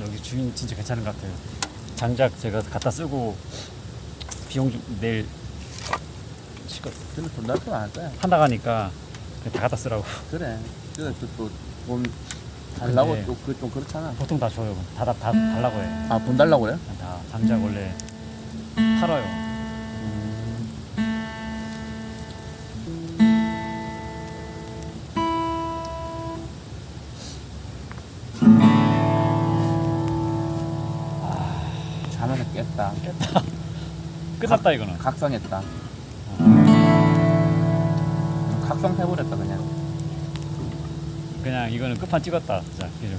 여기 주인 진짜 괜찮은 것 같아요. 장작 제가 갖다 쓰고 비용 좀 내일 근데 돈 날 건 안 할 거야. 한다 가니까 그냥 다 갖다 쓰라고. 그래. 그래 또돈 달라고 근데 또 그 좀 그렇잖아. 보통 다 줘요. 다 달라고 해. 아, 돈 달라고 그래? 다 장작 원래 팔아요. 자면서 깼다. 끝났다 이거는. 각성했다. 각성 해버렸다 그냥. 그냥 이거는 끝판 찍었다. 진짜 기준.